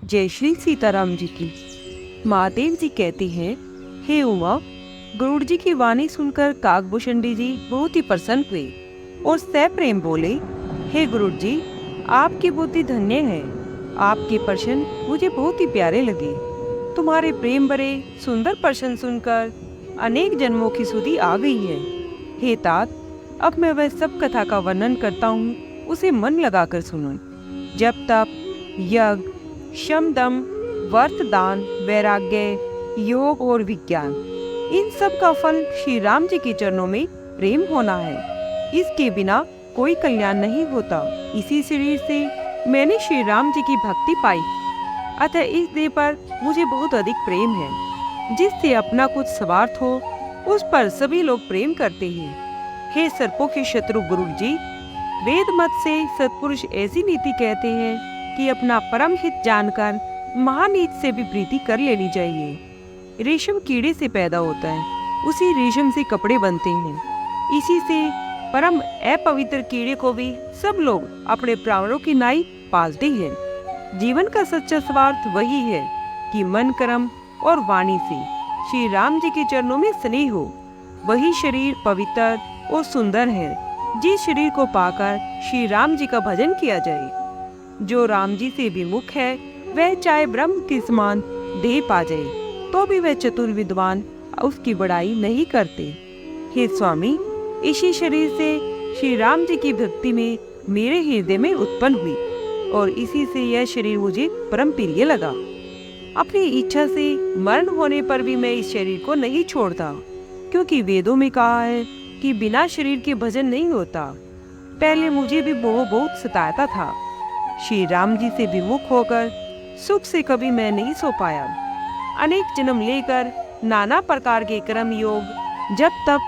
जय श्री सीताराम जी की। महादेव जी कहते हैं, हे उमा, गरुड़ जी की वाणी सुनकर काकभूषणी जी बहुत ही प्रसन्न हुए और सप्रेम बोले, हे गरुड़ जी, आपकी बुद्धि धन्य है। आपके प्रश्न मुझे बहुत ही प्यारे लगे। तुम्हारे प्रेम भरे सुंदर प्रश्न सुनकर अनेक जन्मों की सुधि आ गई है। हे तात, अब मैं वह सब कथा का वर्णन करता हूँ, उसे मन लगाकर सुनो। जब तप, यज्ञ, शम दम, वर्त दान, वैराग्य, योग और विज्ञान, इन सब का फल श्री राम जी के चरणों में प्रेम होना है। इसके बिना कोई कल्याण नहीं होता। इसी शरीर से मैंने श्री राम जी की भक्ति पाई, अतः इस देह पर मुझे बहुत अधिक प्रेम है। जिससे अपना कुछ स्वार्थ हो, उस पर सभी लोग प्रेम करते हैं। हे सर्पों के शत्रु गरुड़ जी, वेद मत से सत्पुरुष ऐसी नीति कहते हैं कि अपना परम हित जानकर महानीत से भी प्रीति कर लेनी चाहिए। रेशम कीड़े से पैदा होता है, उसी रेशम से कपड़े बनते हैं। इसी से परम अपवित्र कीड़े को भी सब लोग अपने प्राणों की नाई पालते हैं। जीवन का सच्चा स्वार्थ वही है कि मन, कर्म और वाणी से श्री राम जी के चरणों में स्नेह हो। वही शरीर पवित्र और सुंदर है, जिस शरीर को पाकर श्री राम जी का भजन किया जाए। जो राम जी से विमुख है, वह चाहे ब्रह्म के समान देह पा जाए तो भी वह चतुर विद्वान उसकी बड़ाई नहीं करते। हे स्वामी, इसी शरीर से श्री राम जी की भक्ति में मेरे हृदय में उत्पन्न हुई और इसी से यह शरीर मुझे परम प्रिय लगा। अपनी इच्छा से मरण होने पर भी मैं इस शरीर को नहीं छोड़ता, क्योंकि वेदों में कहा है कि बिना शरीर के भजन नहीं होता। पहले मुझे भी मोह बहुत सताता था। श्री राम जी से विमुख होकर सुख से कभी मैं नहीं सो पाया। अनेक जन्म लेकर नाना प्रकार के कर्म योग, जब तप,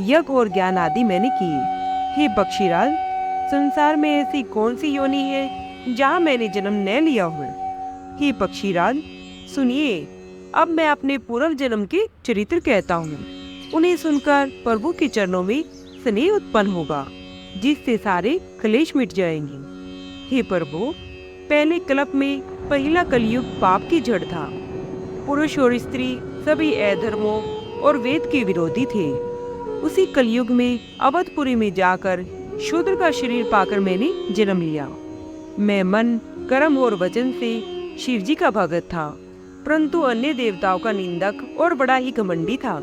यज्ञ और ज्ञान आदि मैंने किए। हे पक्षीराज, संसार में ऐसी कौन सी योनि है जहाँ मैंने जन्म न लिया हो? हे पक्षीराज, सुनिए, अब मैं अपने पूर्व जन्म के चरित्र कहता हूँ। उन्हें सुनकर प्रभु के चरणों में स्नेह उत्पन्न होगा, जिससे सारे क्लेश मिट जाएंगे। हे प्रभु, पहले कल्प में पहला कलयुग पाप की जड़ था। पुरुष और स्त्री सभी अधर्मों और वेद के विरोधी थे। उसी कलयुग में अवधपुरी में जाकर शूद्र का शरीर पाकर मैंने जन्म लिया। मैं मन, कर्म और वचन से शिव जी का भगत था, परंतु अन्य देवताओं का निंदक और बड़ा ही घमंडी था।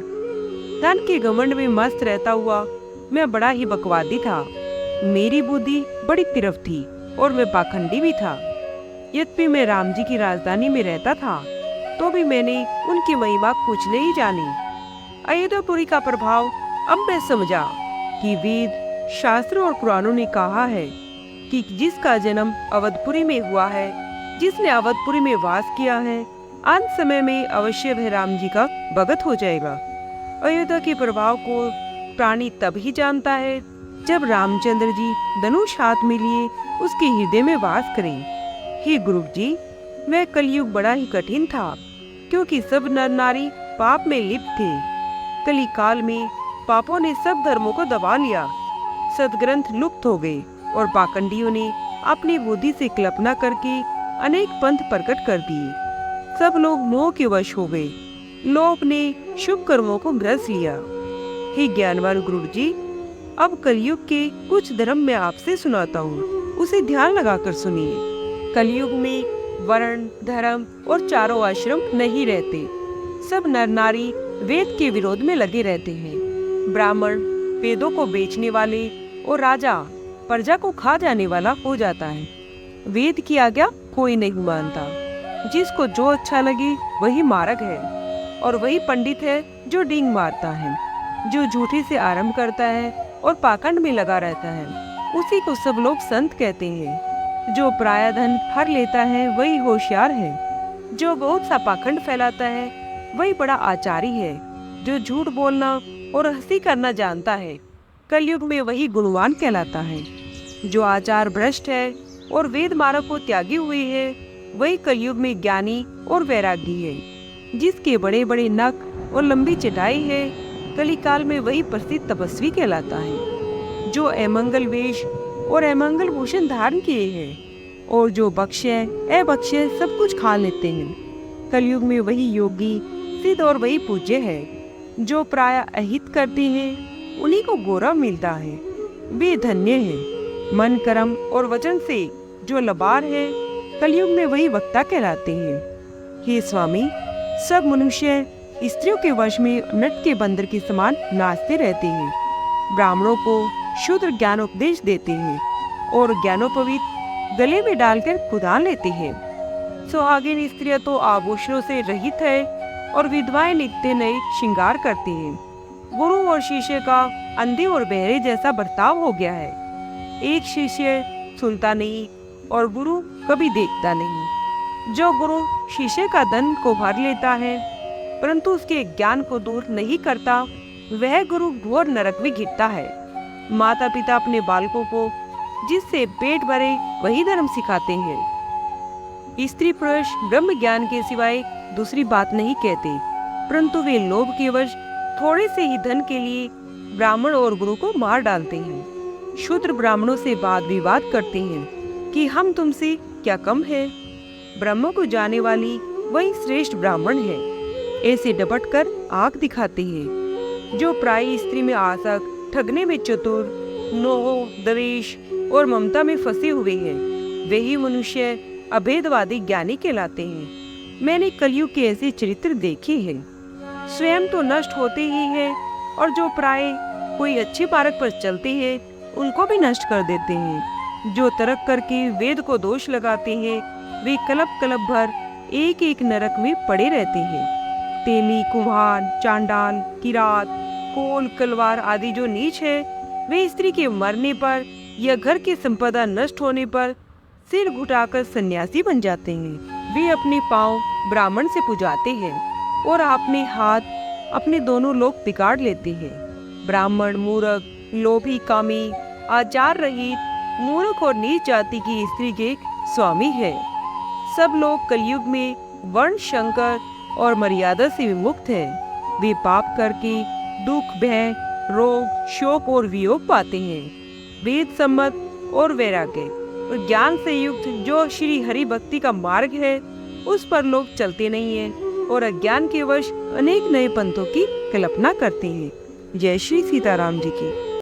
धन के घमंड में मस्त रहता हुआ मैं बड़ा ही बकवादी था। मेरी बुद्धि बड़ी तिरफ थी और मैं पाखंडी भी था। यद्यपि मैं राम जी की राजधानी में रहता था, तो भी मैंने उनकी महिमा कुछ नहीं जानी। अयोध्यापुरी का प्रभाव अब मैं समझा कि वेद, शास्त्र और पुराणों ने कहा है कि जिसका जन्म अवधपुरी में हुआ है, जिसने अवधपुरी में वास किया है, अंत समय में अवश्य वह राम जी का भगत हो जाएगा। अयोध्या के प्रभाव को प्राणी तब ही जानता है जब रामचंद्र जी धनुष हाथ में लिए उसके हृदय में वास करें। हे गुरु जी, वह कलयुग बड़ा ही कठिन था, क्योंकि सब नर नारी पाप में लिप्त थे। कली काल में पापों ने सब धर्मों को दबा लिया, सदग्रंथ लुप्त हो गए और पाखंडियों ने अपनी बुद्धि से कल्पना करके अनेक पंथ प्रकट कर दिए। सब लोग मोह के वश हो गए, लोभ ने शुभ कर्मों को ग्रस लिया। हे ज्ञानवान गुरु जी, अब कलयुग के कुछ धर्म मैं आपसे सुनाता हूँ, उसे ध्यान लगाकर सुनिए। कलयुग में वर्ण, धर्म और चारों आश्रम नहीं रहते। सब नर नारी वेद के विरोध में लगे रहते हैं। ब्राह्मण वेदों को बेचने वाले और राजा प्रजा को खा जाने वाला हो जाता है। वेद की आज्ञा कोई नहीं मानता। जिसको जो अच्छा लगे वही मार्ग है, और वही पंडित है जो डींग मारता है। जो झूठे से आरंभ करता है और पाखंड में लगा रहता है, उसी को सब लोग संत कहते हैं। जो प्राय धन हर लेता है वही होशियार है। जो बहुत सा पाखंड फैलाता है वही बड़ा आचारी है। जो झूठ बोलना और हंसी करना जानता है, कलयुग में वही गुणवान कहलाता है। जो आचार भ्रष्ट है और वेद मार्ग को त्यागी हुई है, वही कलयुग में ज्ञानी और वैरागी है। जिसके बड़े बड़े नख और लंबी चटाई है, कलिकाल में वही प्रसिद्ध तपस्वी कहलाता है। जो अमंगल वेश और अमंगल भूषण धारण किए हैं, और जो बख्शे अबख्शे सब कुछ खा लेते हैं। कलयुग में वही योगी सिद्ध और वही पूज्य है। जो प्राय अहित करते हैं उन्हीं को गौरव मिलता है। वे धन्य है। मन कर्म और वचन से जो लबार है, कलयुग में वही वक्ता कहलाते हैं। हे स्वामी, सब मनुष्य स्त्रियों के वश में नट के बंदर के समान नाचते रहते हैं। ब्राह्मणों को शुद्र ज्ञानोपदेश देते हैं और ज्ञानोपवीत गले में डालकर खुदा लेते हैं। सुहागिन स्त्रियां तो आभूषणों से रहित है और विधवाएं नित्य नए श्रृंगार करती हैं। गुरु और शिष्य का अंधे और बहरे जैसा बर्ताव हो गया है। एक शिष्य सुनता नहीं और गुरु कभी देखता नहीं। जो गुरु शिष्य का धन को भर लेता है परंतु उसके ज्ञान को दूर नहीं करता, वह गुरु घोर नरक में गिरता है। माता पिता अपने बालकों को जिससे पेट भरे वही धर्म सिखाते हैं। स्त्री पुरुष ब्रह्म ज्ञान के सिवाय दूसरी बात नहीं कहते, परंतु वे लोभ के वश थोड़े से ही धन के लिए ब्राह्मण और गुरु को मार डालते हैं। शूद्र ब्राह्मणों से वाद विवाद करते हैं कि हम तुमसे क्या कम है। ब्रह्म को जाने वाली वही श्रेष्ठ ब्राह्मण है। ऐसे डपट कर आंख दिखाते हैं। जो प्राय स्त्री में आसक्त, ठगने में चतुर, मोह, द्वेष और ममता में फंसे हुए हैं, वही मनुष्य अभेदवादी ज्ञानी कहलाते हैं। मैंने कलयुग के ऐसे चरित्र देखे हैं। स्वयं तो नष्ट होते ही हैं और जो प्राय कोई अच्छे मार्ग पर चलते हैं उनको भी नष्ट कर देते हैं। जो तर्क करके वेद को दोष लगाते हैं वे कलप कलप भर एक एक नरक में पड़े रहते हैं। तेली, कुम्हार, चांडाल, किरात, कोल, कलवार आदि जो नीच है, वे स्त्री के मरने पर या घर की संपदा नष्ट होने पर सिर घुटाकर सन्यासी बन जाते हैं। वे अपने पांव ब्राह्मण से पुजाते हैं और अपने हाथ अपने दोनों लोग बिगाड़ लेते हैं। ब्राह्मण मूर्ख, लोभी, कामी, आचार रहित, मूर्ख और नीच जाति की स्त्री के स्वामी है। सब लोग कलयुग में वर्ण, शंकर और मर्यादा से विमुक्त है। वे पाप करके दुख, भय, रोग, शोक और वियोग पाते हैं। वेद सम्मत और वैराग्य और ज्ञान से युक्त जो श्री हरि भक्ति का मार्ग है उस पर लोग चलते नहीं हैं और अज्ञान के वश अनेक नए पंथों की कल्पना करते हैं। जय श्री सीताराम जी की।